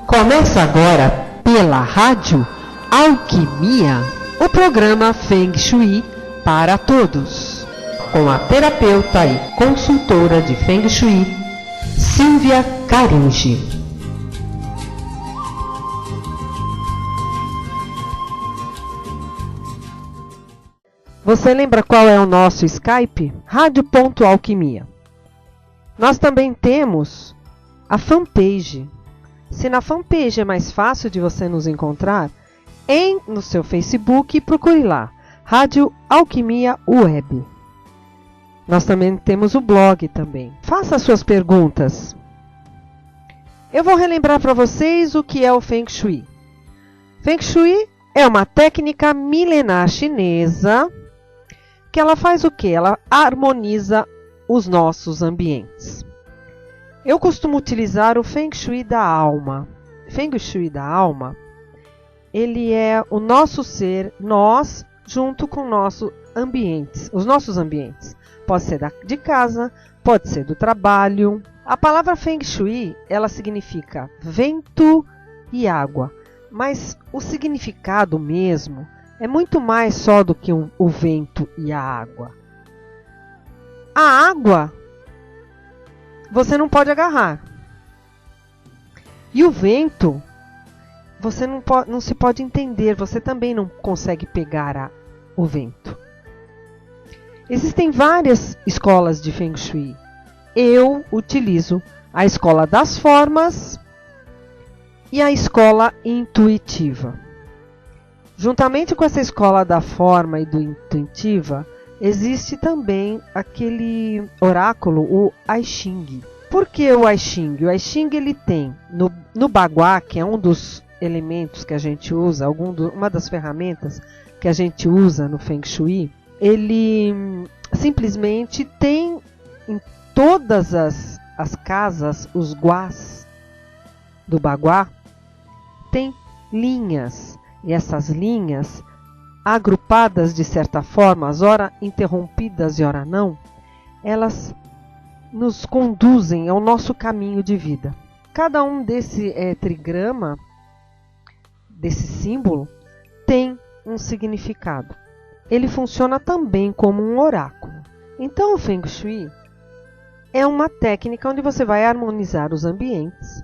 Começa agora, pela Rádio Alquimia, o programa Feng Shui para todos, com a terapeuta e consultora de Feng Shui, Silvia Carugi. Você lembra qual é o nosso Skype? Rádio.alquimia. Nós também temos a fanpage. Se na fanpage é mais fácil de você nos encontrar, no seu Facebook, procure lá, Rádio Alquimia Web. Nós também temos o blog também. Faça suas perguntas. Eu vou relembrar para vocês o que é o Feng Shui. Feng Shui é uma técnica milenar chinesa que ela faz o quê? Ela harmoniza os nossos ambientes. Eu costumo utilizar o Feng Shui da alma. Feng Shui da alma, ele é o nosso ser, nós, junto com nossos ambientes, os nossos ambientes. Pode ser de casa, pode ser do trabalho. A palavra Feng Shui, ela significa vento e água, mas o significado mesmo é muito mais só do que o vento e a água. A água você não pode agarrar. E o vento, você não se pode entender, você também não consegue pegar o vento. Existem várias escolas de Feng Shui. Eu utilizo a escola das formas e a escola intuitiva. Juntamente com essa escola da forma e do intuitiva, existe também aquele oráculo, o I Ching. Por que o I Ching? O I Ching ele tem no Bagua, que é um dos elementos que a gente usa, uma das ferramentas que a gente usa no Feng Shui, ele simplesmente tem em todas as casas, os guás do Bagua, tem linhas. E essas linhas, agrupadas de certa forma, ora interrompidas e ora não, elas nos conduzem ao nosso caminho de vida. Cada um desse trigrama, desse símbolo, tem um significado. Ele funciona também como um oráculo. Então o Feng Shui é uma técnica onde você vai harmonizar os ambientes.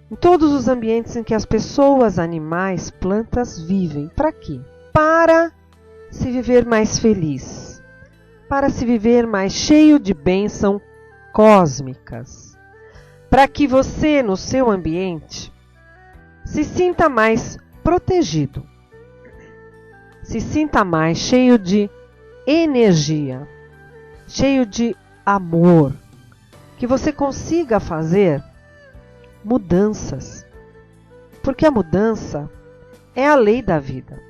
Em todos os ambientes em que as pessoas, animais, plantas vivem. Para quê? Para se viver mais feliz. Para se viver mais cheio de bênçãos cósmicas. Para que você, no seu ambiente, se sinta mais protegido. Se sinta mais cheio de energia. Cheio de amor. Que você consiga fazer mudanças, porque a mudança é a lei da vida.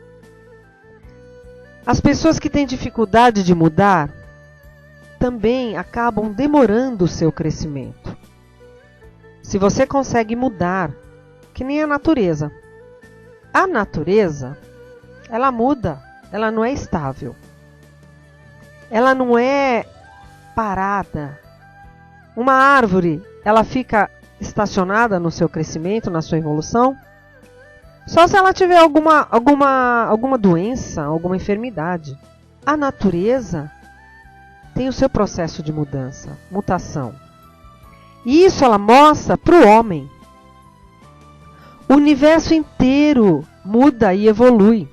As pessoas que têm dificuldade de mudar também acabam demorando o seu crescimento. Se você consegue mudar, que nem a natureza. A natureza, ela muda, ela não é estável. Ela não é parada. Uma árvore, ela fica estacionada no seu crescimento, na sua evolução, só se ela tiver alguma doença, alguma enfermidade. A natureza tem o seu processo de mudança, mutação. E isso ela mostra para o homem. O universo inteiro muda e evolui.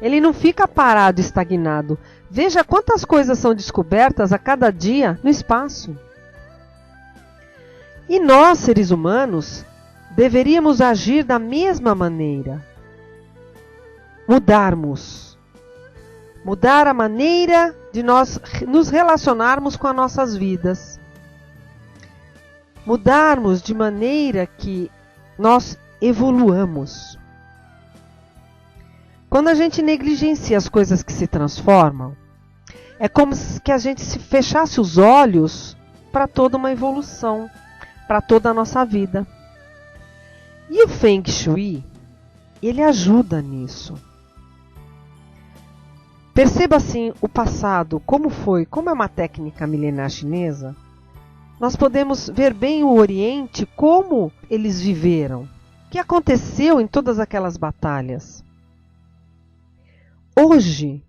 Ele não fica parado, estagnado. Veja quantas coisas são descobertas a cada dia no espaço. E nós, seres humanos, deveríamos agir da mesma maneira. Mudar a maneira de nós nos relacionarmos com as nossas vidas. Mudarmos de maneira que nós evoluamos. Quando a gente negligencia as coisas que se transformam, é como se a gente se fechasse os olhos para toda uma evolução, para toda a nossa vida. E o Feng Shui, ele ajuda nisso. Perceba assim o passado, como foi, como é uma técnica milenar chinesa. Nós podemos ver bem o Oriente, como eles viveram, o que aconteceu em todas aquelas batalhas. Hoje,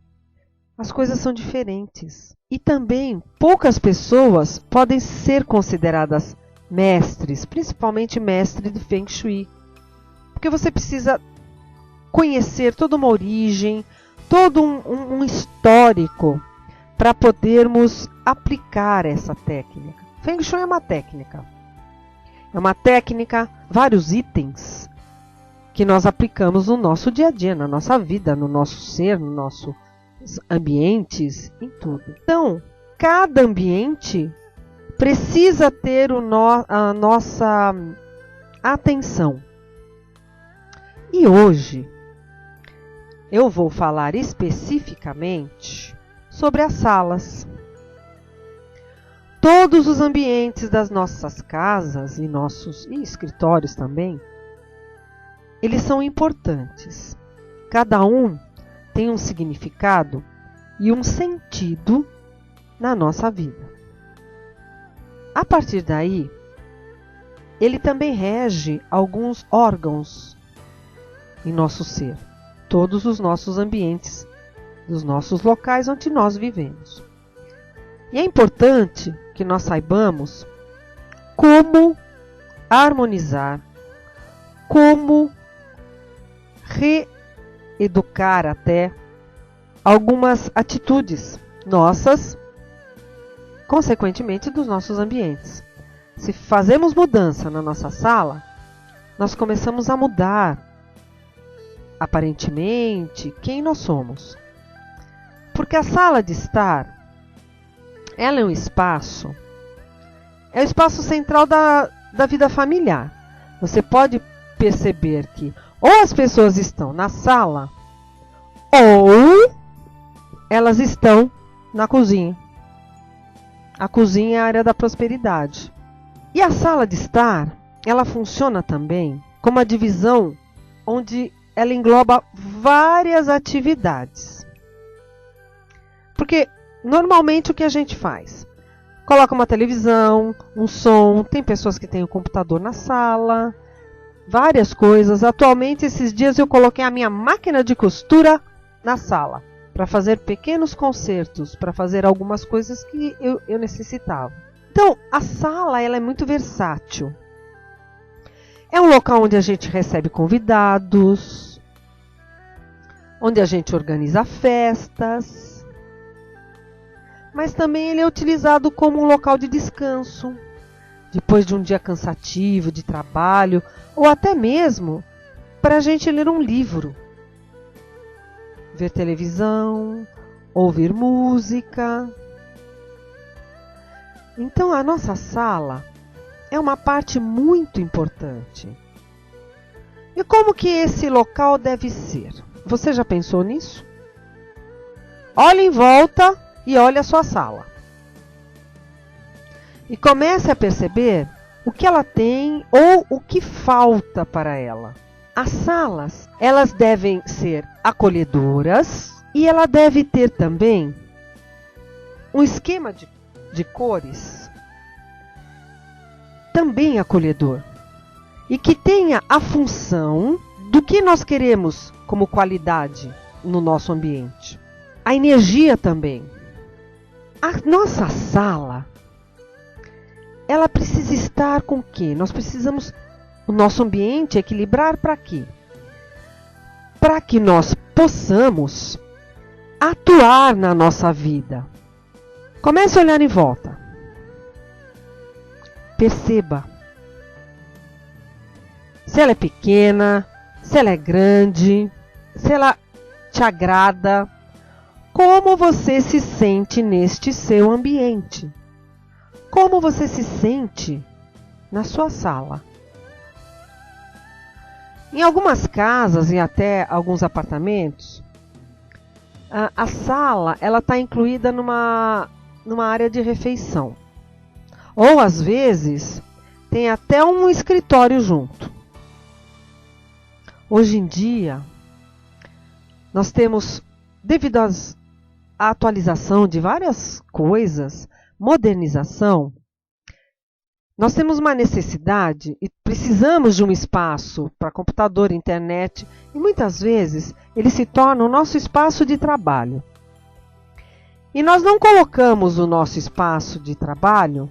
as coisas são diferentes. E também, poucas pessoas podem ser consideradas mestres, principalmente mestre de Feng Shui. Porque você precisa conhecer toda uma origem, todo um histórico para podermos aplicar essa técnica. Feng Shui é uma técnica. É uma técnica, vários itens que nós aplicamos no nosso dia a dia, na nossa vida, no nosso ser, no nossos ambientes, em tudo. Então, cada ambiente precisa ter a nossa atenção. E hoje eu vou falar especificamente sobre as salas. Todos os ambientes das nossas casas e nossos escritórios também, eles são importantes. Cada um tem um significado e um sentido na nossa vida. A partir daí, ele também rege alguns órgãos em nosso ser, todos os nossos ambientes, dos nossos locais onde nós vivemos. E é importante que nós saibamos como harmonizar, como reeducar até algumas atitudes nossas, consequentemente dos nossos ambientes. Se fazemos mudança na nossa sala, nós começamos a mudar, aparentemente, quem nós somos. Porque a sala de estar, ela é um espaço, é o espaço central da vida familiar. Você pode perceber que ou as pessoas estão na sala, ou elas estão na cozinha. A cozinha é a área da prosperidade. E a sala de estar, ela funciona também como uma divisão onde ela engloba várias atividades. Porque normalmente o que a gente faz? Coloca uma televisão, um som, tem pessoas que têm o computador na sala, várias coisas. Atualmente, esses dias eu coloquei a minha máquina de costura na sala, para fazer pequenos concertos, para fazer algumas coisas que eu necessitava. Então, a sala ela é muito versátil. É um local onde a gente recebe convidados, onde a gente organiza festas, mas também ele é utilizado como um local de descanso, depois de um dia cansativo de trabalho, ou até mesmo para a gente ler um livro, ver televisão, ouvir música. Então a nossa sala é uma parte muito importante. E como que esse local deve ser? Você já pensou nisso? Olhe em volta e olhe a sua sala. E comece a perceber o que ela tem ou o que falta para ela. As salas, elas devem ser acolhedoras e ela deve ter também um esquema de cores também acolhedor e que tenha a função do que nós queremos como qualidade no nosso ambiente. A energia também. A nossa sala, ela precisa estar com o quê? Nós precisamos o nosso ambiente equilibrar para quê? Para que nós possamos atuar na nossa vida. Comece a olhar em volta. Perceba se ela é pequena, se ela é grande, se ela te agrada. Como você se sente neste seu ambiente? Como você se sente na sua sala? Em algumas casas e até alguns apartamentos, a sala ela está incluída numa área de refeição. Ou às vezes tem até um escritório junto. Hoje em dia, nós temos, devido às a atualização de várias coisas, modernização, nós temos uma necessidade e precisamos de um espaço para computador, internet, e muitas vezes ele se torna o nosso espaço de trabalho. E nós não colocamos o nosso espaço de trabalho,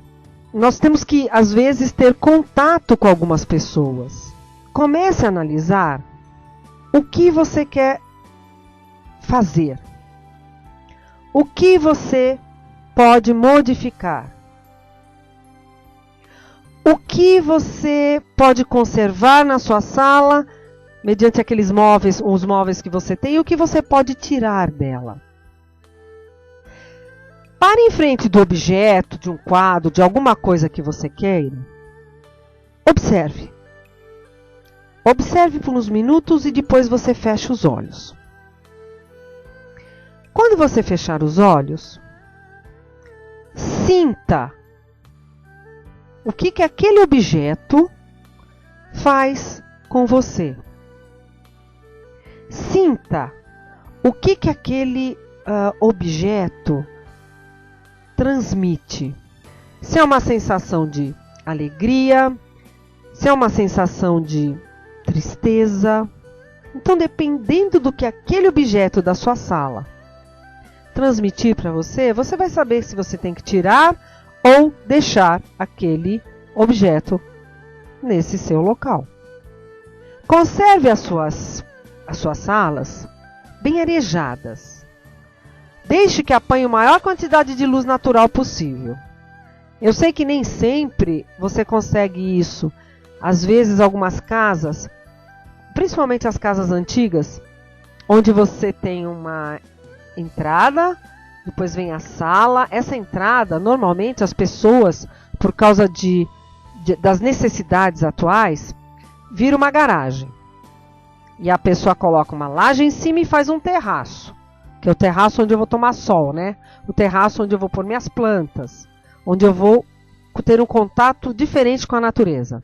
nós temos que, às vezes, ter contato com algumas pessoas. Comece a analisar o que você quer fazer. O que você pode modificar? O que você pode conservar na sua sala, mediante aqueles móveis, os móveis que você tem, e o que você pode tirar dela? Pare em frente do objeto, de um quadro, de alguma coisa que você queira. Observe. Observe por uns minutos e depois você fecha os olhos. Quando você fechar os olhos, sinta o que aquele objeto faz com você. Sinta o que aquele objeto transmite. Se é uma sensação de alegria, se é uma sensação de tristeza. Então, dependendo do que aquele objeto da sua sala transmitir para você, você vai saber se você tem que tirar ou deixar aquele objeto nesse seu local. Conserve as suas salas bem arejadas. Deixe que apanhe a maior quantidade de luz natural possível. Eu sei que nem sempre você consegue isso. Às vezes, algumas casas, principalmente as casas antigas, onde você tem uma entrada, depois vem a sala. Essa entrada, normalmente, as pessoas, por causa das necessidades atuais, vira uma garagem. E a pessoa coloca uma laje em cima e faz um terraço. Que é o terraço onde eu vou tomar sol, né? O terraço onde eu vou pôr minhas plantas. Onde eu vou ter um contato diferente com a natureza.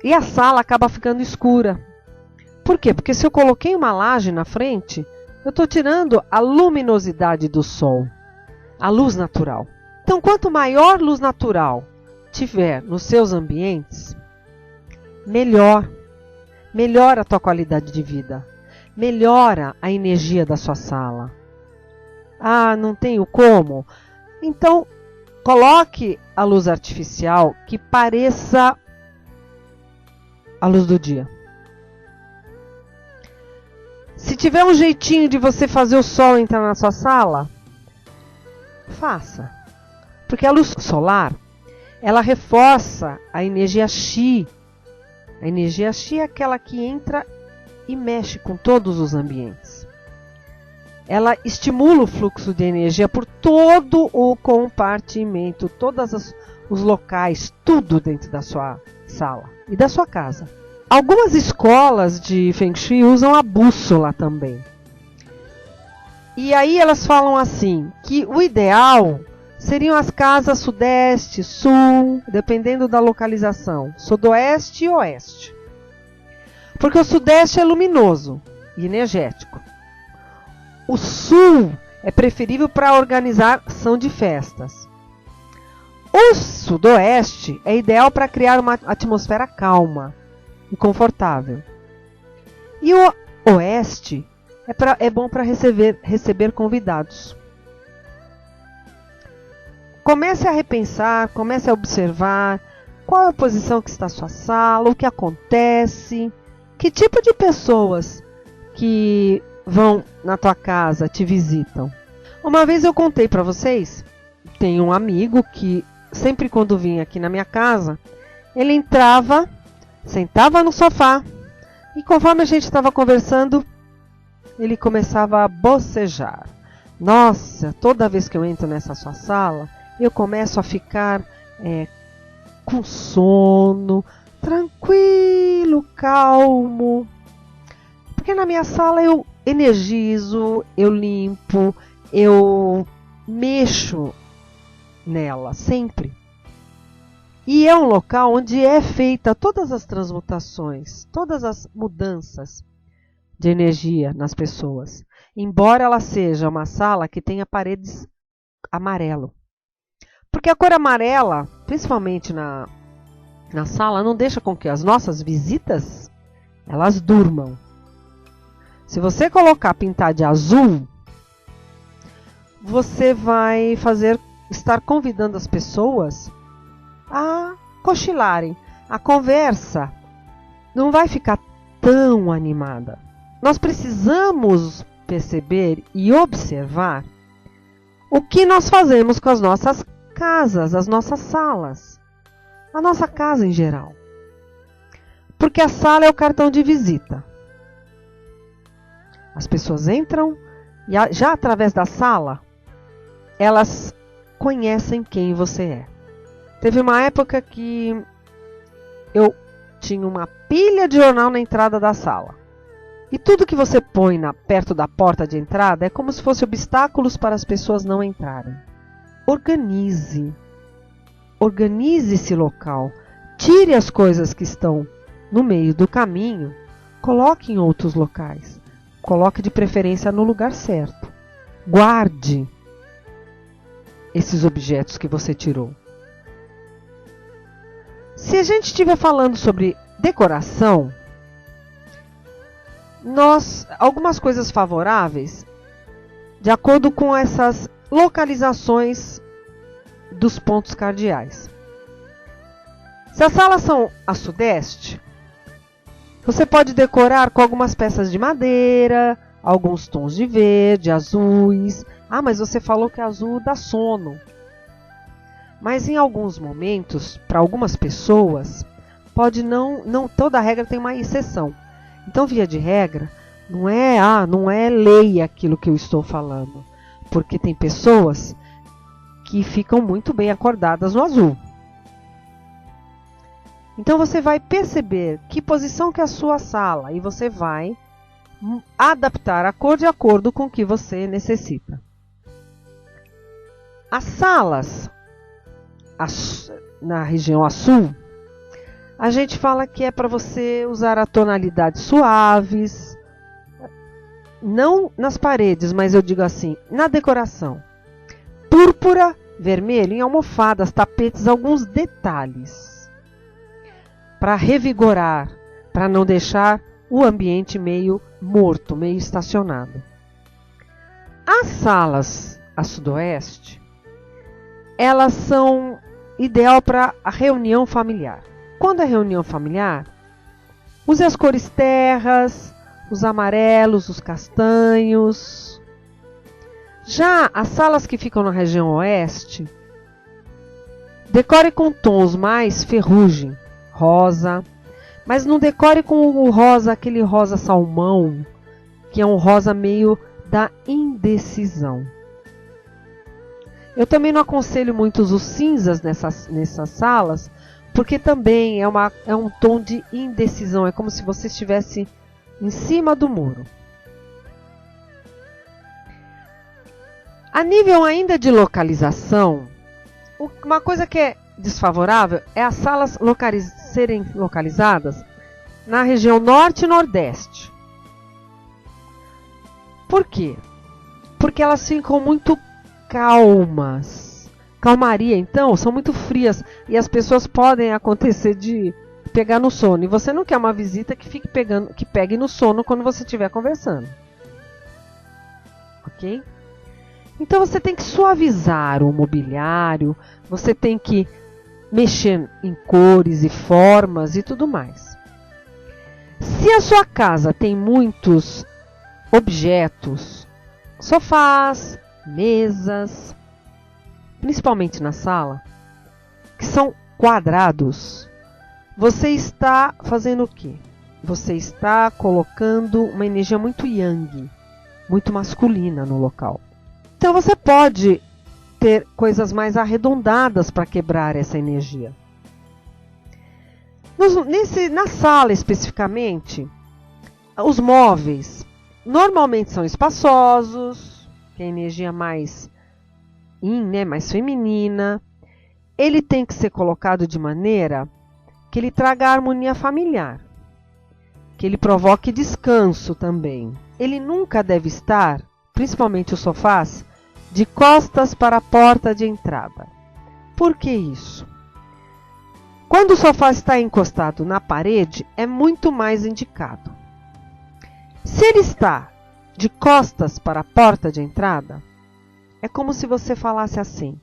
E a sala acaba ficando escura. Por quê? Porque se eu coloquei uma laje na frente, eu estou tirando a luminosidade do sol. A luz natural. Então, quanto maior luz natural tiver nos seus ambientes, melhor. Melhora a tua qualidade de vida. Melhora a energia da sua sala. Ah, não tenho como? Então, coloque a luz artificial que pareça a luz do dia. Se tiver um jeitinho de você fazer o sol entrar na sua sala, faça. Porque a luz solar, ela reforça a energia Qi. A energia Qi é aquela que entra e mexe com todos os ambientes. Ela estimula o fluxo de energia por todo o compartimento, todos os locais, tudo dentro da sua sala e da sua casa. Algumas escolas de Feng Shui usam a bússola também. E aí elas falam assim, que o ideal seriam as casas sudeste, sul, dependendo da localização, sudoeste e oeste. Porque o sudeste é luminoso e energético. O sul é preferível para a organização de festas. O sudoeste é ideal para criar uma atmosfera calma e confortável. E o oeste é bom para receber convidados. Comece a repensar, comece a observar qual é a posição que está a sua sala, o que acontece, que tipo de pessoas que vão na tua casa, te visitam. Uma vez eu contei para vocês, tem um amigo que sempre quando vinha aqui na minha casa, ele entrava, sentava no sofá e conforme a gente estava conversando, ele começava a bocejar. Nossa, toda vez que eu entro nessa sua sala, eu começo a ficar com sono, tranquilo, calmo. Porque na minha sala eu energizo, eu limpo, eu mexo nela sempre. E é um local onde é feita todas as transmutações, todas as mudanças de energia nas pessoas. embora ela seja uma sala que tenha paredes amarelo. Porque a cor amarela, principalmente na sala, não deixa com que as nossas visitas elas durmam. Se você pintar de azul, você vai estar convidando as pessoas a cochilarem. A conversa não vai ficar tão animada. Nós precisamos perceber e observar o que nós fazemos com as nossas casas, as nossas salas, a nossa casa em geral. Porque a sala é o cartão de visita. As pessoas entram e já através da sala, elas conhecem quem você é. Teve uma época que eu tinha uma pilha de jornal na entrada da sala. E tudo que você põe perto da porta de entrada é como se fosse obstáculos para as pessoas não entrarem. Organize esse local. Tire as coisas que estão no meio do caminho, coloque em outros locais. Coloque de preferência no lugar certo. Guarde esses objetos que você tirou. Se a gente estiver falando sobre decoração, algumas coisas favoráveis, de acordo com essas localizações dos pontos cardeais. Se as salas são a sudeste, você pode decorar com algumas peças de madeira, alguns tons de verde, azuis. Ah, mas você falou que azul dá sono. Mas em alguns momentos, para algumas pessoas, pode não toda regra tem uma exceção. Então, via de regra, não é lei aquilo que eu estou falando, porque tem pessoas que ficam muito bem acordadas no azul. Então você vai perceber que posição que é a sua sala e você vai adaptar a cor de acordo com o que você necessita. As salas na região a sul, a gente fala que é para você usar a tonalidades suaves, não nas paredes, mas eu digo assim, na decoração. Púrpura, vermelho, em almofadas, tapetes, alguns detalhes. Para revigorar, para não deixar o ambiente meio morto, meio estacionado. As salas a sudoeste, elas são ideal para a reunião familiar. Quando é reunião familiar, use as cores terras, os amarelos, os castanhos. Já as salas que ficam na região oeste, decore com tons mais ferrugem, rosa, mas não decore com o rosa, aquele rosa salmão, que é um rosa meio da indecisão. Eu também não aconselho muito os cinzas nessas salas, porque também é um tom de indecisão, é como se você estivesse em cima do muro. A nível ainda de localização, uma coisa que é desfavorável é as salas serem localizadas na região norte e nordeste. Por quê? Porque elas ficam muito calmas. Calmaria, então, são muito frias e as pessoas podem acontecer de pegar no sono. E você não quer uma visita que pegue no sono quando você estiver conversando. Ok? Então você tem que suavizar o mobiliário, você tem que mexer em cores e formas e tudo mais. Se a sua casa tem muitos objetos, sofás, mesas, principalmente na sala, que são quadrados, você está fazendo o quê? Você está colocando uma energia muito yang, muito masculina no local. Então você pode ter coisas mais arredondadas para quebrar essa energia. Na sala especificamente, os móveis normalmente são espaçosos, que é a energia mais mais feminina. Ele tem que ser colocado de maneira que ele traga a harmonia familiar, que ele provoque descanso também. ele nunca deve estar, principalmente os sofás, de costas para a porta de entrada. Por que isso? Quando o sofá está encostado na parede, é muito mais indicado. Se ele está de costas para a porta de entrada, é como se você falasse assim: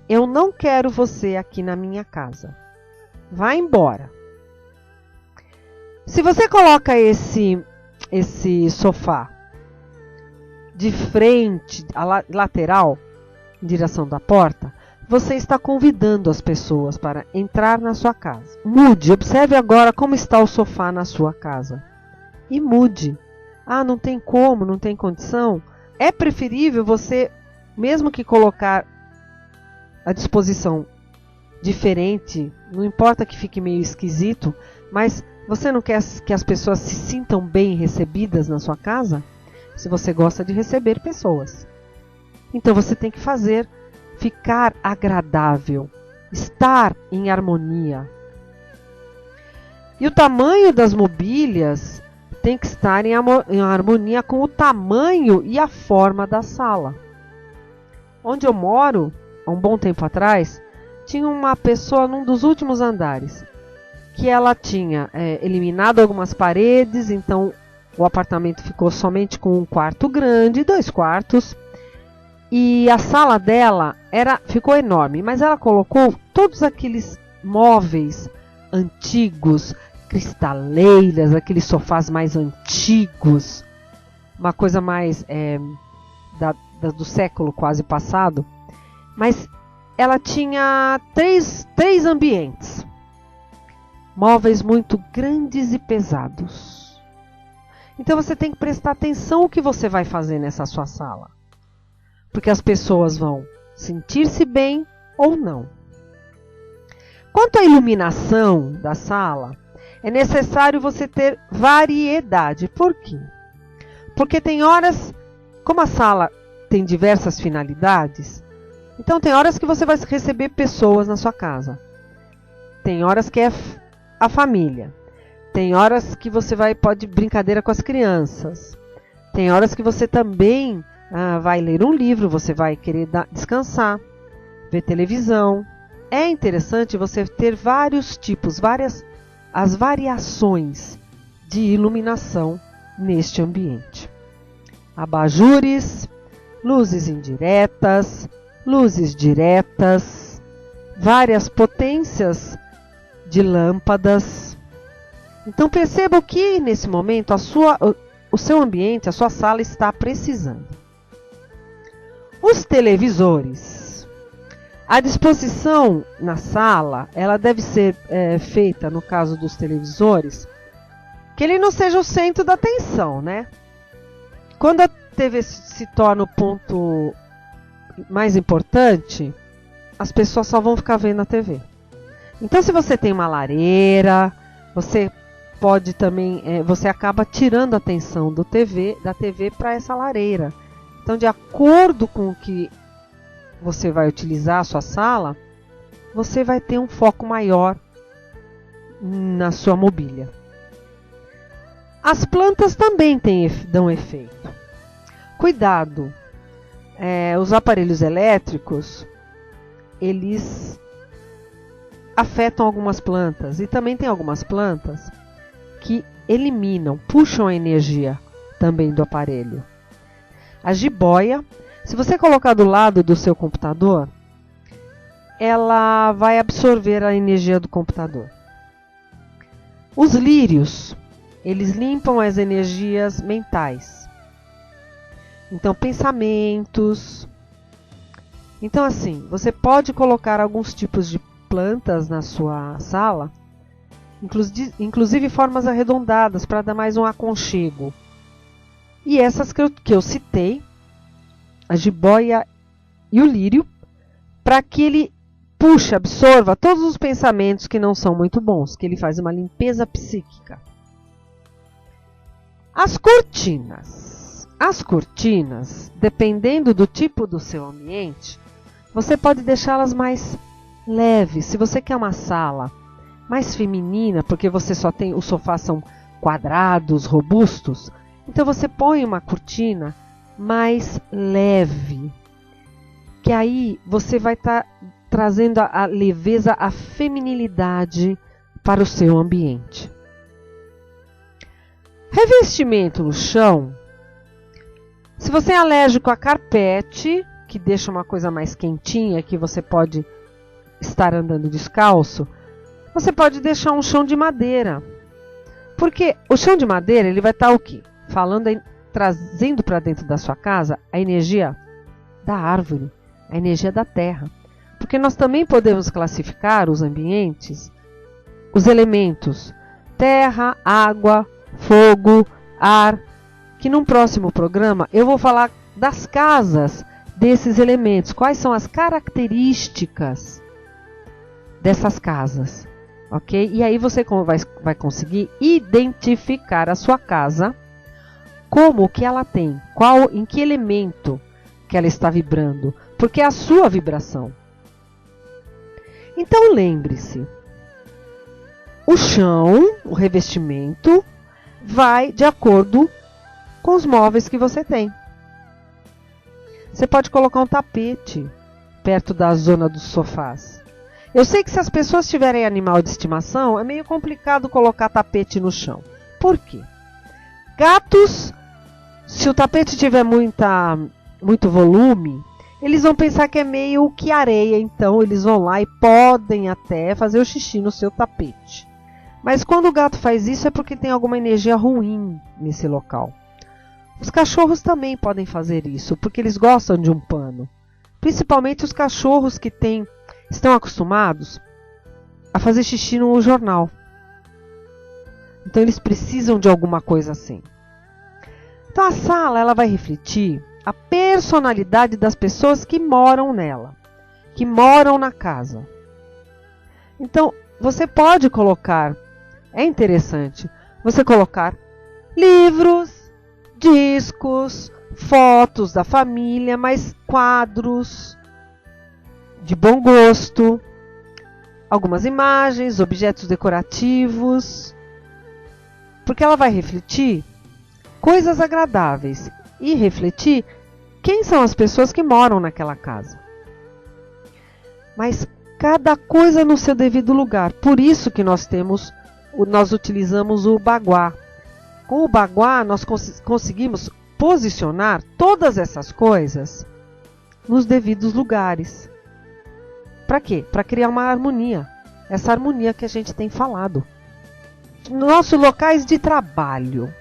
eu não quero você aqui na minha casa. Vá embora. Se você coloca esse sofá de frente, lateral, em direção da porta, você está convidando as pessoas para entrar na sua casa. Mude, observe agora como está o sofá na sua casa. E mude. Ah, não tem como, não tem condição. É preferível você, mesmo que colocar à disposição diferente, não importa que fique meio esquisito, mas você não quer que as pessoas se sintam bem recebidas na sua casa? Se você gosta de receber pessoas. Então você tem que ficar agradável, estar em harmonia. E o tamanho das mobílias tem que estar em harmonia com o tamanho e a forma da sala. Onde eu moro, há um bom tempo atrás, tinha uma pessoa num dos últimos andares, que ela tinha eliminado algumas paredes, então o apartamento ficou somente com um quarto grande, 2 quartos, e a sala dela ficou enorme, mas ela colocou todos aqueles móveis antigos, cristaleiras, aqueles sofás mais antigos, uma coisa mais do século quase passado, mas ela tinha três ambientes, móveis muito grandes e pesados. Então você tem que prestar atenção no que você vai fazer nessa sua sala, porque as pessoas vão sentir-se bem ou não. Quanto à iluminação da sala, é necessário você ter variedade. Por quê? Porque tem horas, como a sala tem diversas finalidades, então tem horas que você vai receber pessoas na sua casa. Tem horas que é a família. Tem horas que você pode brincadeira com as crianças. Tem horas que você também vai ler um livro, você vai querer descansar, ver televisão. É interessante você ter vários tipos, as variações de iluminação neste ambiente. Abajures, luzes indiretas, luzes diretas, várias potências de lâmpadas. Então perceba o que nesse momento o seu ambiente, a sua sala está precisando. Os televisores. A disposição na sala, ela deve ser feita, no caso dos televisores, que ele não seja o centro da atenção, né? Quando a TV se torna o ponto mais importante, as pessoas só vão ficar vendo a TV. Então, se você tem uma lareira, você pode também, você acaba tirando a atenção da TV para essa lareira. Então, de acordo com o que você vai utilizar a sua sala, você vai ter um foco maior na sua mobília. As plantas também dão efeito. Cuidado, os aparelhos elétricos, eles afetam algumas plantas, e também tem algumas plantas que puxam a energia também do aparelho. A jiboia, se você colocar do lado do seu computador, ela vai absorver a energia do computador. Os lírios, eles limpam as energias mentais. Então, pensamentos. Então, assim, você pode colocar alguns tipos de plantas na sua sala, inclusive formas arredondadas, para dar mais um aconchego. E essas que eu citei, a jiboia e o lírio, para que ele absorva todos os pensamentos que não são muito bons, que ele faz uma limpeza psíquica. As cortinas. As cortinas, dependendo do tipo do seu ambiente, você pode deixá-las mais leves. Se você quer uma sala mais feminina, porque você só tem, os sofás são quadrados, robustos, Então você põe uma cortina mais leve, que aí você vai estar trazendo a leveza, a feminilidade para o seu ambiente. Revestimento no chão. Se você é alérgico a carpete, que deixa uma coisa mais quentinha, que você pode estar andando descalço, você pode deixar um chão de madeira. Porque o chão de madeira, ele vai estar o quê? Trazendo para dentro da sua casa a energia da árvore, a energia da terra. Porque nós também podemos classificar os ambientes, os elementos, terra, água, fogo, ar, que num próximo programa eu vou falar das casas desses elementos, quais são as características dessas casas, ok? E aí você vai conseguir identificar a sua casa, como que ela tem, em que elemento que ela está vibrando, porque é a sua vibração. Então lembre-se, o chão, o revestimento, vai de acordo com os móveis que você tem. Você pode colocar um tapete perto da zona dos sofás. Eu sei que se as pessoas tiverem animal de estimação, é meio complicado colocar tapete no chão. Por quê? Gatos, se o tapete tiver muito volume, eles vão pensar que é meio que areia, então eles vão lá e podem até fazer o xixi no seu tapete. Mas quando o gato faz isso é porque tem alguma energia ruim nesse local. Os cachorros também podem fazer isso, porque eles gostam de um pano. Principalmente os cachorros que estão acostumados a fazer xixi no jornal. Então eles precisam de alguma coisa assim. Então a sala ela vai refletir a personalidade das pessoas que moram nela, que moram na casa. Então você pode colocar, é interessante, você colocar livros, discos, fotos da família, mas quadros de bom gosto, algumas imagens, objetos decorativos, porque ela vai refletir coisas agradáveis e refletir quem são as pessoas que moram naquela casa. Mas cada coisa no seu devido lugar. Por isso que nós utilizamos o baguá. Com o baguá, nós conseguimos posicionar todas essas coisas nos devidos lugares. Para quê? Para criar uma harmonia. Essa harmonia que a gente tem falado. Nossos locais de trabalho.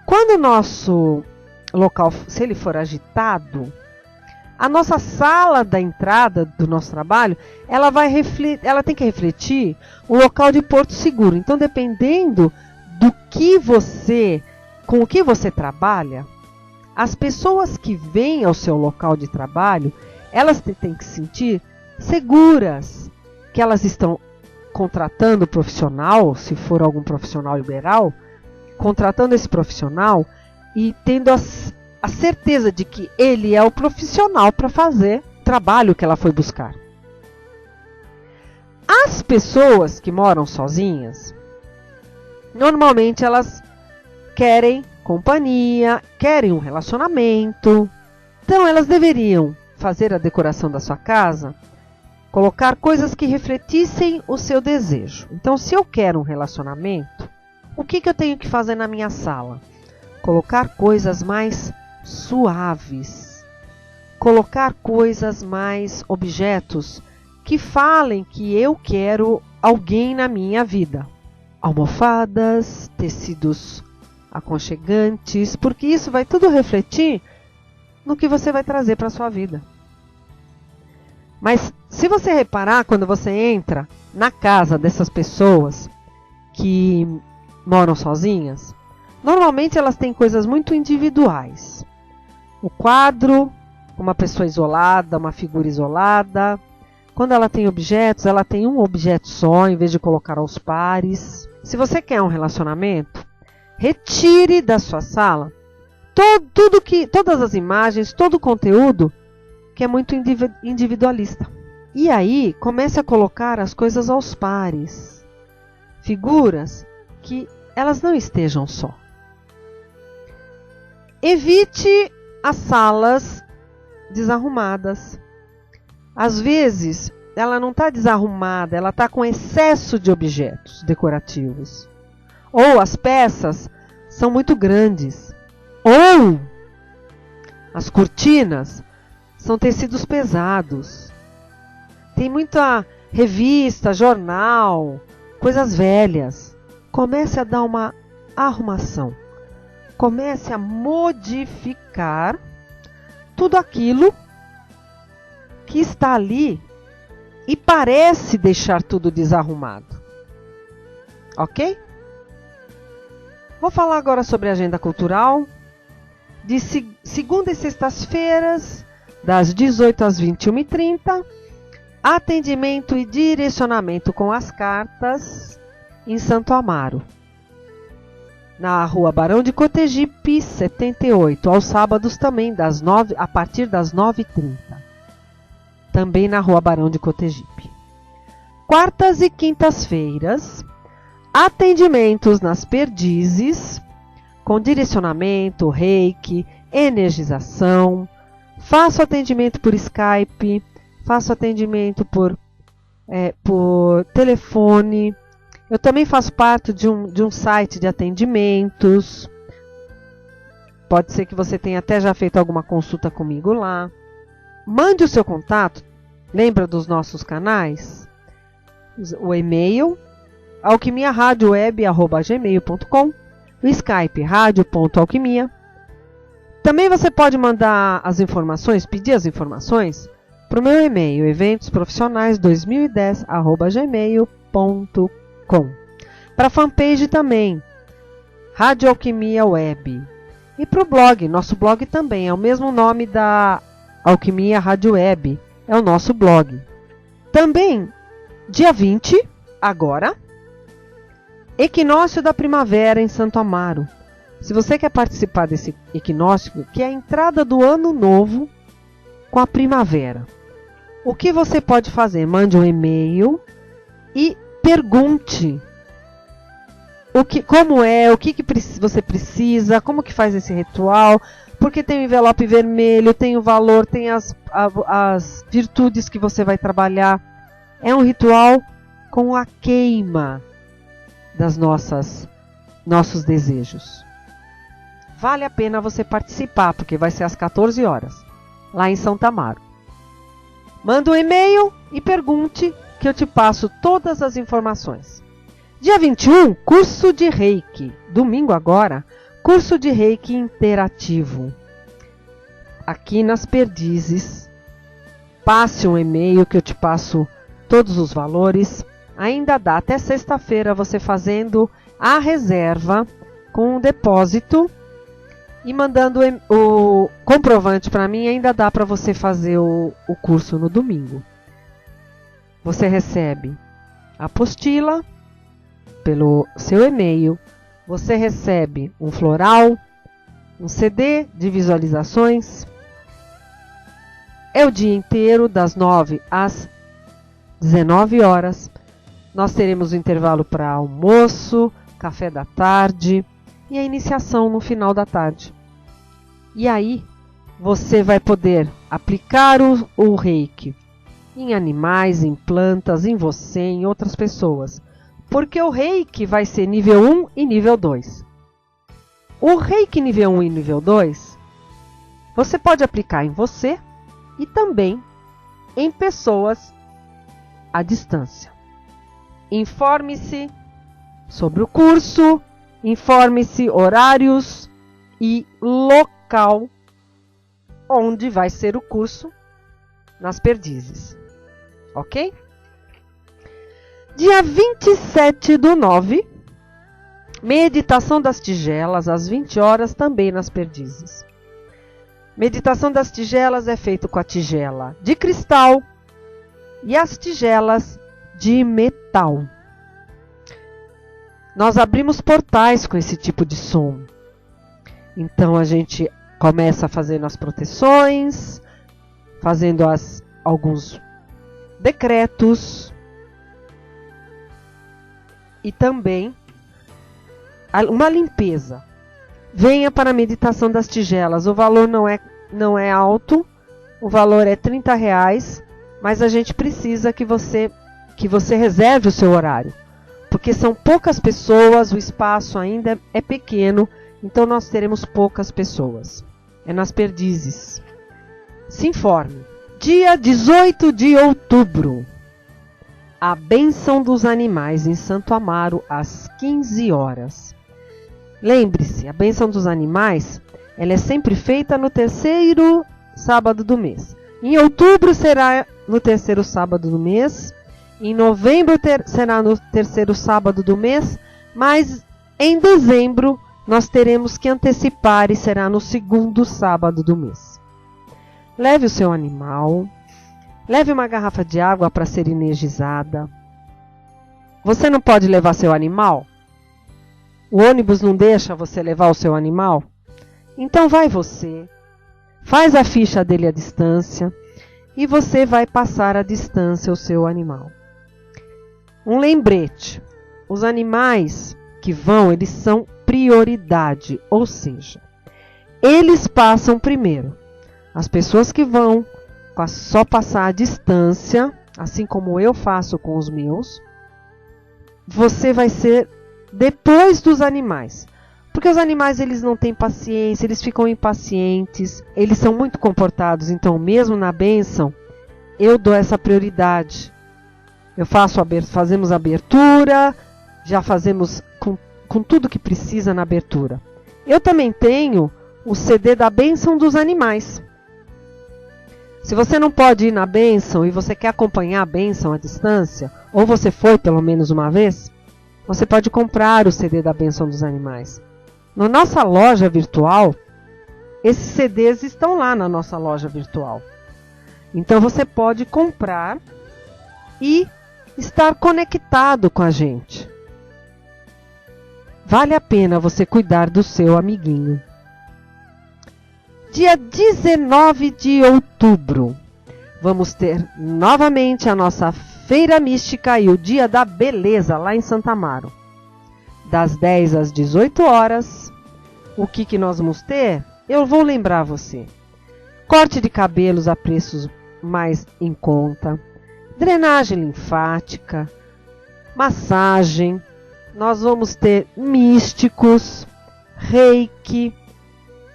Quando o nosso local, se ele for agitado, a nossa sala da entrada do nosso trabalho, ela tem que refletir um local de porto seguro. Então, dependendo com o que você trabalha, as pessoas que vêm ao seu local de trabalho, elas têm que se sentir seguras que elas estão contratando profissional, se for algum profissional liberal, contratando esse profissional e tendo a certeza de que ele é o profissional para fazer o trabalho que ela foi buscar. As pessoas que moram sozinhas, normalmente elas querem companhia, querem um relacionamento. Então elas deveriam fazer a decoração da sua casa, colocar coisas que refletissem o seu desejo. Então, se eu quero um relacionamento, o que eu tenho que fazer na minha sala? Colocar coisas mais suaves. Colocar objetos que falem que eu quero alguém na minha vida. Almofadas, tecidos aconchegantes, porque isso vai tudo refletir no que você vai trazer para a sua vida. Mas se você reparar, quando você entra na casa dessas pessoas que moram sozinhas, normalmente elas têm coisas muito individuais. O quadro, uma pessoa isolada, uma figura isolada. Quando ela tem objetos, ela tem um objeto só, em vez de colocar aos pares. Se você quer um relacionamento, retire da sua sala todas as imagens, todo o conteúdo que é muito individualista. E aí, comece a colocar as coisas aos pares. Figuras que elas não estejam só. Evite as salas desarrumadas. Às vezes, ela não está desarrumada, ela está com excesso de objetos decorativos. Ou as peças são muito grandes. Ou as cortinas são tecidos pesados. Tem muita revista, jornal, coisas velhas. Comece a dar uma arrumação. Comece a modificar tudo aquilo que está ali e parece deixar tudo desarrumado. Ok? Vou falar agora sobre a agenda cultural. De segunda e sextas-feiras, das 18 às 21h30, atendimento e direcionamento com as cartas em Santo Amaro. Na Rua Barão de Cotegipe, 78, aos sábados também, a partir das 9h30. Também na Rua Barão de Cotegipe. Quartas e quintas-feiras, atendimentos nas Perdizes, com direcionamento, reiki, energização. Faço atendimento por Skype, faço atendimento por telefone. Eu também faço parte de um site de atendimentos. Pode ser que você tenha até já feito alguma consulta comigo lá. Mande o seu contato. Lembra dos nossos canais? O e-mail, alquimiaradioweb@gmail.com, o Skype, radio.alquimia. Também você pode mandar as informações, pedir as informações, para o meu e-mail, eventosprofissionais2010@gmail.com. Para a fanpage também, Rádio Alquimia Web. E para o blog, nosso blog também, é o mesmo nome da Alquimia Rádio Web, é o nosso blog. Também, dia 20, agora, Equinócio da Primavera em Santo Amaro. Se você quer participar desse equinócio, que é a entrada do ano novo com a primavera, o que você pode fazer? Mande um e-mail e pergunte como é, o que você precisa, como que faz esse ritual, porque tem o envelope vermelho, tem o valor, tem as virtudes que você vai trabalhar. É um ritual com a queima das nossos desejos. Vale a pena você participar, porque vai ser às 14 horas, lá em Santo Amaro. Manda um e-mail e pergunte, que eu te passo todas as informações. Dia 21, curso de Reiki. Domingo agora, curso de Reiki interativo. Aqui nas Perdizes. Passe um e-mail que eu te passo todos os valores. Ainda dá até sexta-feira você fazendo a reserva com um depósito e mandando o comprovante para mim. Ainda dá para você fazer o curso no domingo. Você recebe a apostila pelo seu e-mail. Você recebe um floral, um CD de visualizações. É o dia inteiro, das 9 às 19 horas. Nós teremos o intervalo para almoço, café da tarde e a iniciação no final da tarde. E aí, você vai poder aplicar o reiki em animais, em plantas, em você, em outras pessoas. Porque o reiki vai ser nível 1 e nível 2. O reiki nível 1 e nível 2, você pode aplicar em você e também em pessoas à distância. Informe-se sobre o curso, informe-se horários e local onde vai ser o curso nas Perdizes. Ok? Dia 27/9, meditação das tigelas, às 20 horas, também nas Perdizes. Meditação das tigelas é feito com a tigela de cristal e as tigelas de metal. Nós abrimos portais com esse tipo de som. Então a gente começa fazendo as proteções, fazendo alguns decretos e também uma limpeza. venha para a meditação das tigelas. O valor não é alto, o valor é R$30, mas a gente precisa que você reserve o seu horário, porque são poucas pessoas, o espaço ainda é pequeno, então nós teremos poucas pessoas. É nas Perdizes. Se informe. Dia 18 de outubro. A bênção dos animais em Santo Amaro, às 15 horas. Lembre-se, a bênção dos animais, ela é sempre feita no terceiro sábado do mês. Em outubro será no terceiro sábado do mês. Em novembro será no terceiro sábado do mês. Mas em dezembro nós teremos que antecipar e será no segundo sábado do mês. Leve o seu animal. Leve uma garrafa de água para ser energizada. Você não pode levar seu animal? O ônibus não deixa você levar o seu animal? Então vai você, faz a ficha dele à distância e você vai passar à distância o seu animal. Um lembrete, os animais que vão, eles são prioridade, ou seja, eles passam primeiro. As pessoas que vão só passar à distância, assim como eu faço com os meus, você vai ser depois dos animais. Porque os animais, eles não têm paciência, eles ficam impacientes, eles são muito comportados. Então, mesmo na bênção, eu dou essa prioridade. Fazemos abertura, já fazemos com tudo que precisa na abertura. Eu também tenho o CD da bênção dos animais. Se você não pode ir na bênção e você quer acompanhar a bênção à distância, ou você foi pelo menos uma vez, você pode comprar o CD da bênção dos animais. Na nossa loja virtual, esses CDs estão lá na nossa loja virtual. Então você pode comprar e estar conectado com a gente. Vale a pena você cuidar do seu amiguinho. Dia 19 de outubro, vamos ter novamente a nossa Feira Mística e o Dia da Beleza lá em Santo Amaro. Das 10 às 18 horas, o que nós vamos ter? Eu vou lembrar você. Corte de cabelos a preços mais em conta, drenagem linfática, massagem, nós vamos ter místicos, reiki.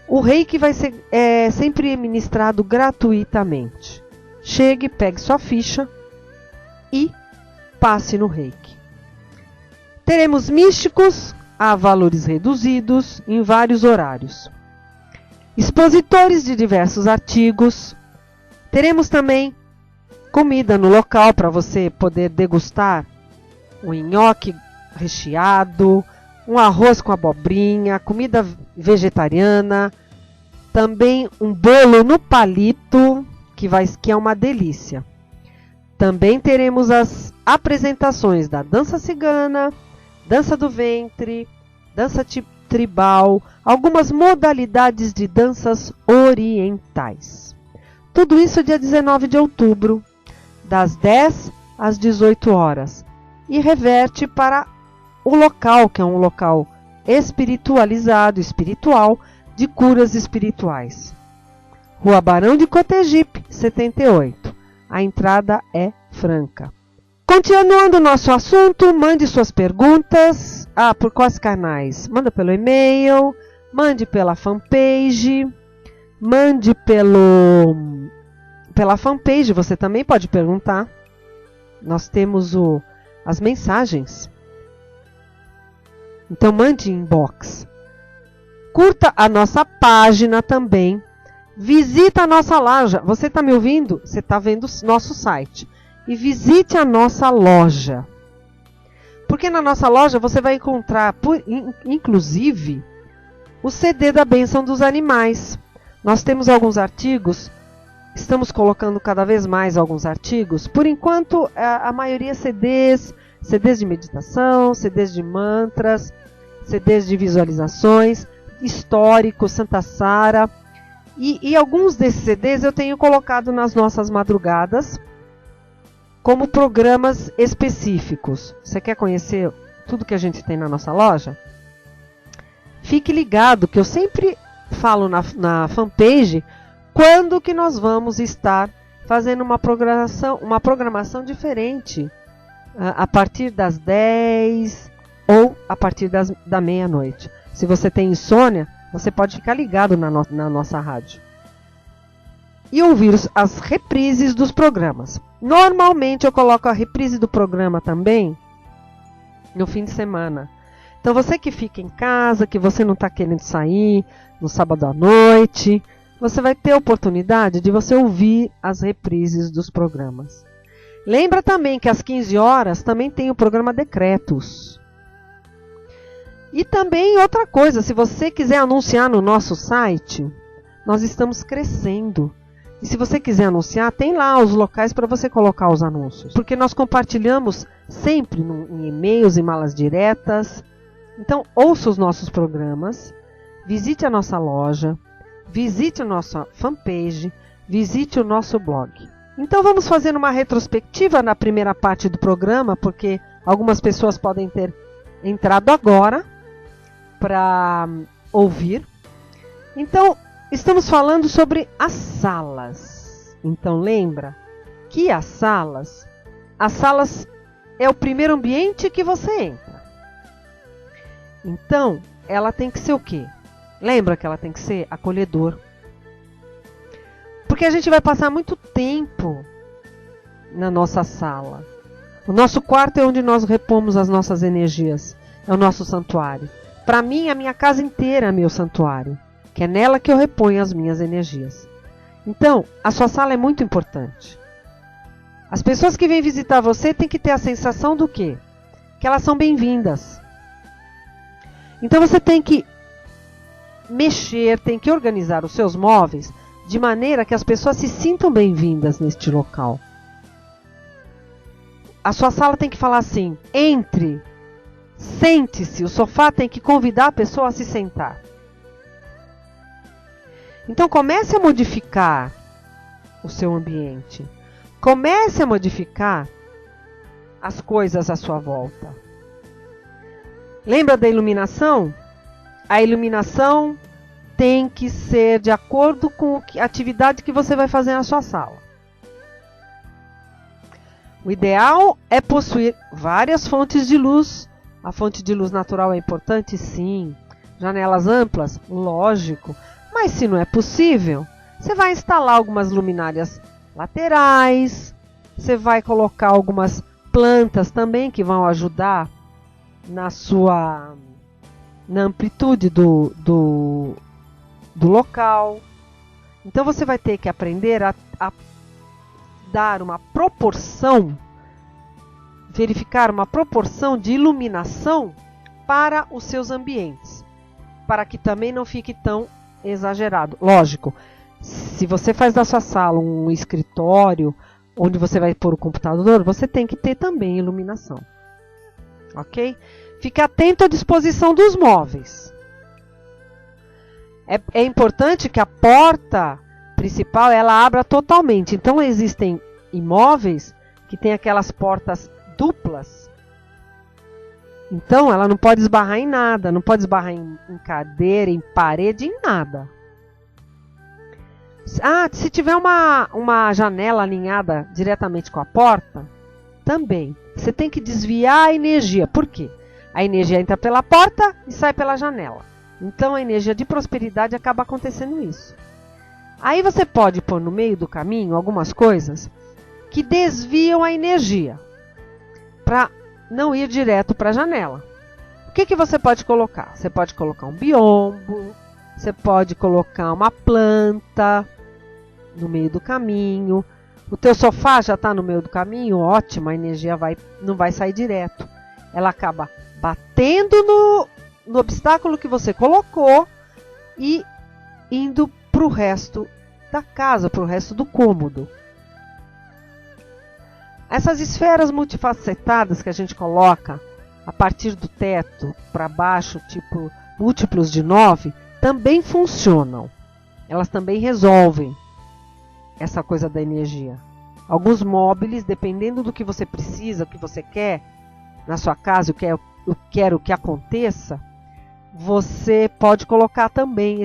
O reiki vai ser sempre ministrado gratuitamente. Chegue, pegue sua ficha e passe no reiki. Teremos místicos a valores reduzidos em vários horários. Expositores de diversos artigos. Teremos também comida no local para você poder degustar um nhoque recheado, um arroz com abobrinha, comida vegetariana, também um bolo no palito, que é uma delícia. Também teremos as apresentações da dança cigana, dança do ventre, dança tribal, algumas modalidades de danças orientais. Tudo isso dia 19 de outubro, das 10 às 18 horas. E reverte para o local, que é um local espiritual, de curas espirituais. Rua Barão de Cotegipe, 78. A entrada é franca. Continuando o nosso assunto, mande suas perguntas. Por quais canais? Manda pelo e-mail, mande pela fanpage, mande pela fanpage, você também pode perguntar. Nós temos as mensagens. Então mande inbox. Curta a nossa página também. Visita a nossa loja. Você está me ouvindo? Você está vendo o nosso site. E visite a nossa loja. Porque na nossa loja você vai encontrar, inclusive, o CD da bênção dos animais. Nós temos alguns artigos. Estamos colocando cada vez mais alguns artigos. Por enquanto, a maioria CDs de meditação, CDs de mantras, CDs de visualizações, históricos, Santa Sara. E alguns desses CDs eu tenho colocado nas nossas madrugadas como programas específicos. Você quer conhecer tudo que a gente tem na nossa loja? fique ligado que eu sempre falo na fanpage quando que nós vamos estar fazendo uma programação diferente a partir das 10 ou a partir da meia-noite. Se você tem insônia, você pode ficar ligado na nossa rádio e ouvir as reprises dos programas. Normalmente eu coloco a reprise do programa também no fim de semana. Então você que fica em casa, que você não está querendo sair no sábado à noite, você vai ter a oportunidade de você ouvir as reprises dos programas. Lembra também que às 15 horas também tem o programa Decretos. E também outra coisa, se você quiser anunciar no nosso site, nós estamos crescendo. E se você quiser anunciar, tem lá os locais para você colocar os anúncios. Porque nós compartilhamos sempre em e-mails e malas diretas. Então, ouça os nossos programas, visite a nossa loja, visite a nossa fanpage, visite o nosso blog. Então, vamos fazer uma retrospectiva na primeira parte do programa, porque algumas pessoas podem ter entrado agora para ouvir. Então, estamos falando sobre as salas. Então, lembra que as salas é o primeiro ambiente que você entra. Então, ela tem que ser o quê? Lembra que ela tem que ser acolhedor. Porque a gente vai passar muito tempo na nossa sala. O nosso quarto é onde nós repomos as nossas energias. É o nosso santuário. Para mim, a minha casa inteira é meu santuário. Que é nela que eu reponho as minhas energias. Então, a sua sala é muito importante. As pessoas que vêm visitar você têm que ter a sensação do quê? Que elas são bem-vindas. Então você tem que mexer, tem que organizar os seus móveis de maneira que as pessoas se sintam bem-vindas neste local. A sua sala tem que falar assim: entre, sente-se, o sofá tem que convidar a pessoa a se sentar. Então comece a modificar o seu ambiente. Comece a modificar as coisas à sua volta. Lembra da iluminação? A iluminação tem que ser de acordo com a atividade que você vai fazer na sua sala. O ideal é possuir várias fontes de luz. A fonte de luz natural é importante, sim. Janelas amplas? Lógico. Mas se não é possível, você vai instalar algumas luminárias laterais. Você vai colocar algumas plantas também que vão ajudar na amplitude do local. Então você vai ter que aprender a dar uma proporção, verificar uma proporção de iluminação para os seus ambientes, para que também não fique tão exagerado. Lógico, se você faz da sua sala um escritório onde você vai pôr o computador, você tem que ter também iluminação. Ok? Fique atento à disposição dos móveis. É importante que a porta principal ela abra totalmente. Então existem imóveis que tem aquelas portas duplas. Então ela não pode esbarrar em nada, não pode esbarrar em cadeira, em parede, em nada. Se tiver uma janela alinhada diretamente com a porta, também. Você tem que desviar a energia. Por quê? A energia entra pela porta e sai pela janela. Então a energia de prosperidade acaba acontecendo isso. Aí você pode pôr no meio do caminho algumas coisas que desviam a energia para não ir direto para a janela. O que você pode colocar? Você pode colocar um biombo, você pode colocar uma planta no meio do caminho. O teu sofá já está no meio do caminho, ótimo, a energia não vai sair direto. Ela acaba batendo no obstáculo que você colocou e indo para o resto da casa, para o resto do cômodo. Essas esferas multifacetadas que a gente coloca a partir do teto para baixo, tipo múltiplos de 9, também funcionam. Elas também resolvem essa coisa da energia. Alguns móveis, dependendo do que você precisa, o que você quer na sua casa, o que aconteça, você pode colocar também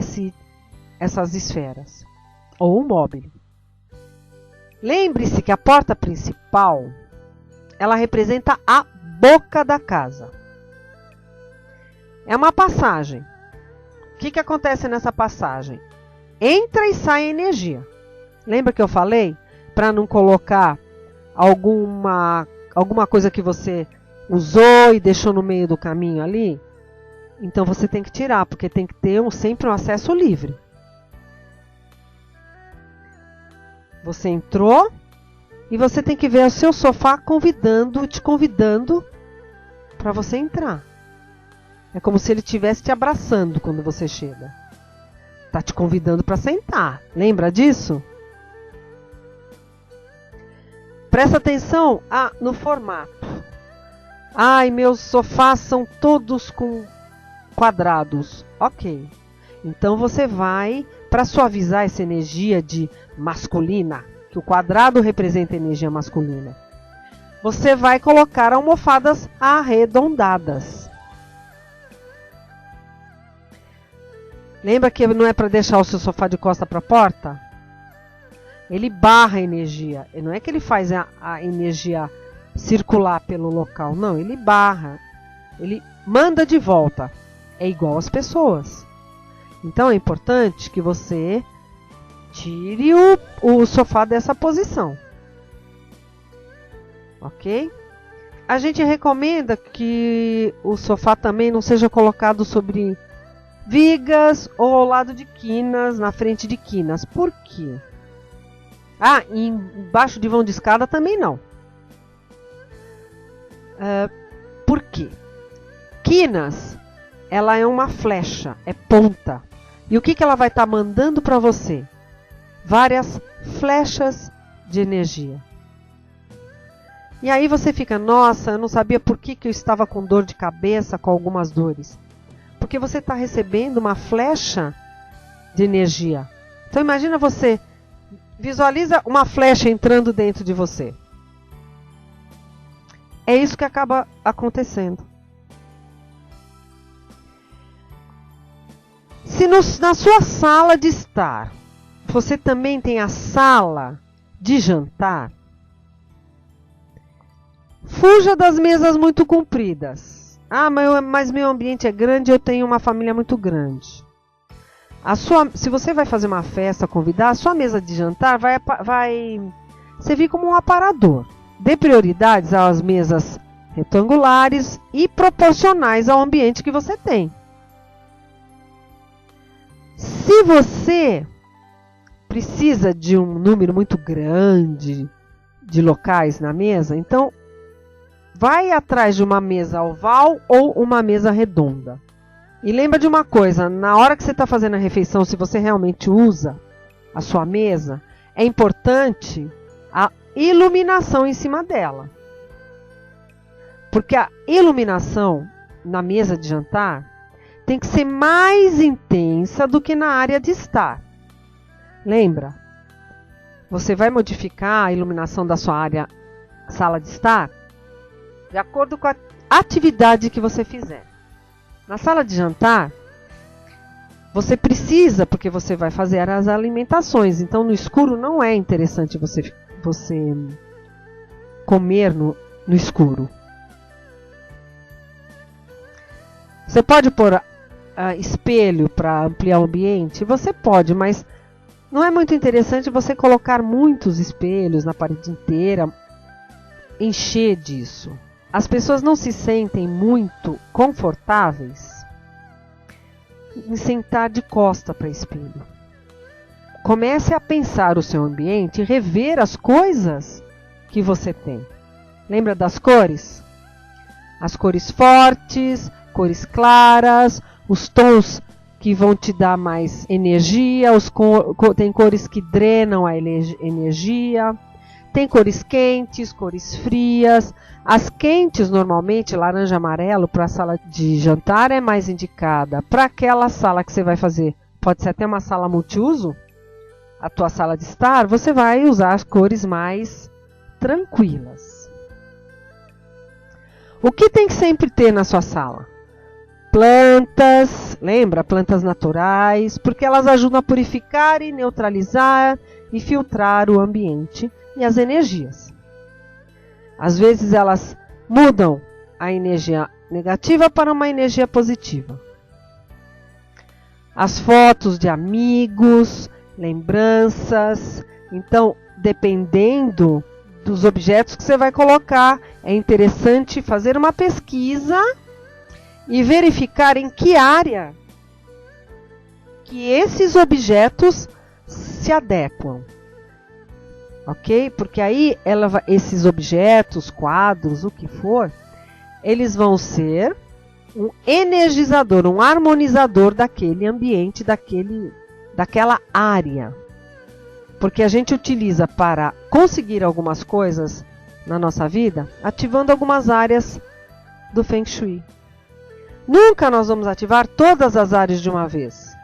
essas esferas ou um móvel. Lembre-se que a porta principal, ela representa a boca da casa. É uma passagem. O que acontece nessa passagem? Entra e sai energia. Lembra que eu falei? Para não colocar alguma coisa que você usou e deixou no meio do caminho ali. Então você tem que tirar, porque tem que ter sempre um acesso livre. Você entrou e você tem que ver o seu sofá te convidando para você entrar. É como se ele estivesse te abraçando quando você chega. Está te convidando para sentar. Lembra disso? Presta atenção no formato. Ai, meus sofás são todos com quadrados. Ok. Então você vai, para suavizar essa energia de masculina, que o quadrado representa energia masculina, você vai colocar almofadas arredondadas. Lembra que não é para deixar o seu sofá de costa para a porta? Ele barra a energia. Não é que ele faz a energia circular pelo local. Não, ele barra. Ele manda de volta. É igual às pessoas. Então é importante que você tire o sofá dessa posição. Ok? A gente recomenda que o sofá também não seja colocado sobre vigas ou ao lado de quinas, na frente de quinas. Por quê? E embaixo de vão de escada também não. Por quê? Quinas, ela é uma flecha, é ponta. E o que ela vai estar mandando para você? Várias flechas de energia. E aí você fica, nossa, eu não sabia por que eu estava com dor de cabeça, com algumas dores. Porque você está recebendo uma flecha de energia. Então imagina você, visualiza uma flecha entrando dentro de você. É isso que acaba acontecendo. Se na sua sala de estar, você também tem a sala de jantar, fuja das mesas muito compridas. Mas meu ambiente é grande, eu tenho uma família muito grande. Se você vai fazer uma festa, convidar, a sua mesa de jantar vai servir como um aparador. Dê prioridades às mesas retangulares e proporcionais ao ambiente que você tem. Se você precisa de um número muito grande de locais na mesa, então vai atrás de uma mesa oval ou uma mesa redonda. E lembra de uma coisa, na hora que você está fazendo a refeição, se você realmente usa a sua mesa, é importante a iluminação em cima dela. Porque a iluminação na mesa de jantar tem que ser mais intensa do que na área de estar. Lembra? Você vai modificar a iluminação da sua sala de estar de acordo com a atividade que você fizer. Na sala de jantar, você precisa, porque você vai fazer as alimentações. Então, no escuro não é interessante você comer no escuro. Você pode pôr espelho para ampliar o ambiente? Você pode, mas não é muito interessante você colocar muitos espelhos na parede inteira, encher disso. As pessoas não se sentem muito confortáveis em sentar de costa para espelho. Comece a pensar o seu ambiente e rever as coisas que você tem. Lembra das cores? As cores fortes, cores claras, os tons que vão te dar mais energia, tem cores que drenam a energia, tem cores quentes, cores frias. As quentes, normalmente, laranja, amarelo, para a sala de jantar é mais indicada. Para aquela sala que você vai fazer, pode ser até uma sala multiuso, a tua sala de estar, você vai usar as cores mais tranquilas. O que tem que sempre ter na sua sala? plantas, lembra? Plantas naturais, porque elas ajudam a purificar e neutralizar e filtrar o ambiente e as energias. Às vezes elas mudam a energia negativa para uma energia positiva. As fotos de amigos, lembranças. Então, dependendo dos objetos que você vai colocar, é interessante fazer uma pesquisa e verificar em que área que esses objetos se adequam. Ok? Porque aí esses objetos, quadros, o que for, eles vão ser um energizador, um harmonizador daquele ambiente, daquela área. Porque a gente utiliza para conseguir algumas coisas na nossa vida, ativando algumas áreas do Feng Shui. Nunca nós vamos ativar todas as áreas de uma vez.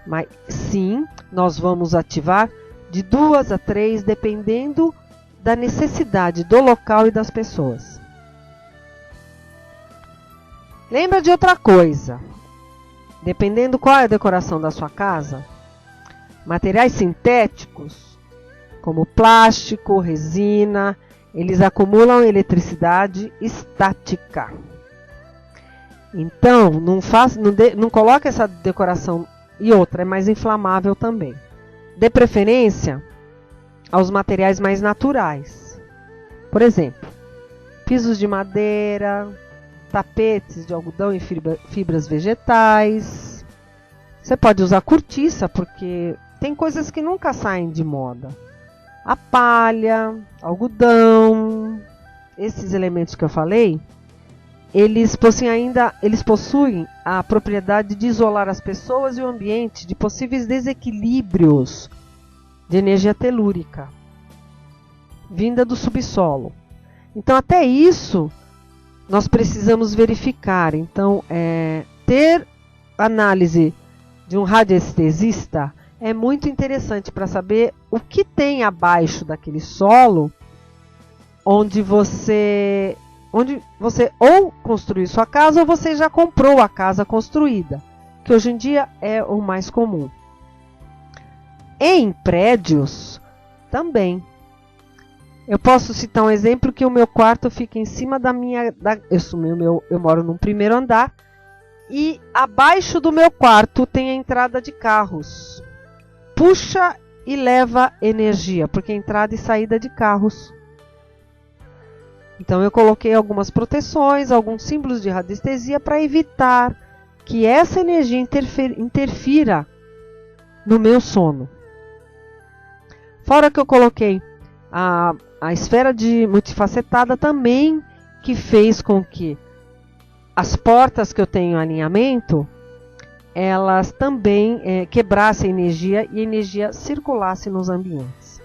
Mas sim, nós vamos ativar de 2 a 3, dependendo da necessidade do local e das pessoas. Lembra de outra coisa. Dependendo qual é a decoração da sua casa, materiais sintéticos, como plástico, resina, eles acumulam eletricidade estática. Então, não coloque essa decoração. E outra, é mais inflamável também. Dê preferência aos materiais mais naturais. Por exemplo, pisos de madeira, tapetes de algodão e fibras vegetais. Você pode usar cortiça, porque tem coisas que nunca saem de moda. A palha, algodão, esses elementos que eu falei, eles possuem a propriedade de isolar as pessoas e o ambiente de possíveis desequilíbrios de energia telúrica vinda do subsolo. Então, até isso nós precisamos verificar. Então, ter análise de um radiestesista é muito interessante para saber o que tem abaixo daquele solo onde você ou construiu sua casa ou você já comprou a casa construída, que hoje em dia é o mais comum. Em prédios também. Eu posso citar um exemplo que o meu quarto fica em cima eu moro num primeiro andar e abaixo do meu quarto tem a entrada de carros. Puxa e leva energia, porque é entrada e saída de carros. Então eu coloquei algumas proteções, alguns símbolos de radiestesia para evitar que essa energia interfira no meu sono. Fora que eu coloquei a esfera de multifacetada também, que fez com que as portas que eu tenho em alinhamento, elas também quebrassem energia e a energia circulasse nos ambientes.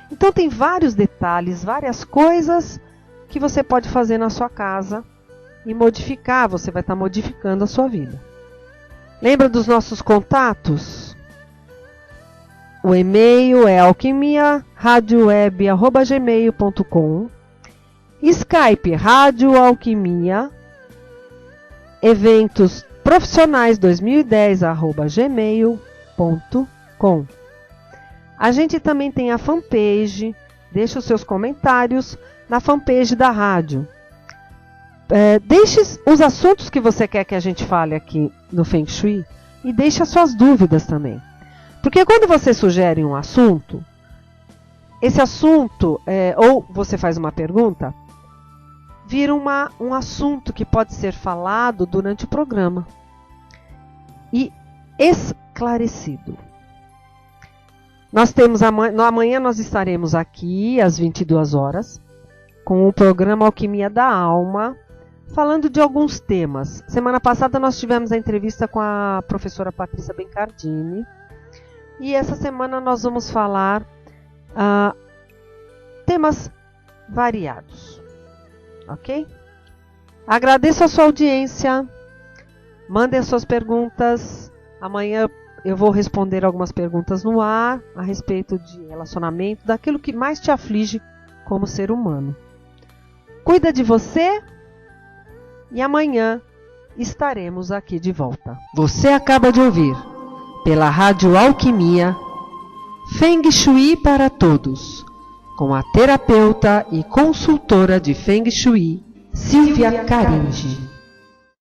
Então tem vários detalhes, várias coisas que você pode fazer na sua casa e modificar, você vai estar modificando a sua vida. Lembra dos nossos contatos? O e-mail é alquimiaradioweb@gmail.com, Skype Rádio Alquimia, eventos profissionais 2010@gmail.com. A gente também tem a fanpage, deixe os seus comentários na fanpage da rádio. Deixe os assuntos que você quer que a gente fale aqui no Feng Shui e deixe as suas dúvidas também. Porque quando você sugere um assunto, esse assunto, ou você faz uma pergunta, vira um assunto que pode ser falado durante o programa e esclarecido. Amanhã nós estaremos aqui às 22 horas com o programa Alquimia da Alma, falando de alguns temas. Semana passada nós tivemos a entrevista com a professora Patrícia Bencardini e essa semana nós vamos falar temas variados, ok? Agradeço a sua audiência, mandem as suas perguntas. Amanhã eu vou responder algumas perguntas no ar a respeito de relacionamento, daquilo que mais te aflige como ser humano. Cuida de você e amanhã estaremos aqui de volta. Você acaba de ouvir, pela Rádio Alquimia, Feng Shui para Todos, com a terapeuta e consultora de Feng Shui, Silvia Caringi.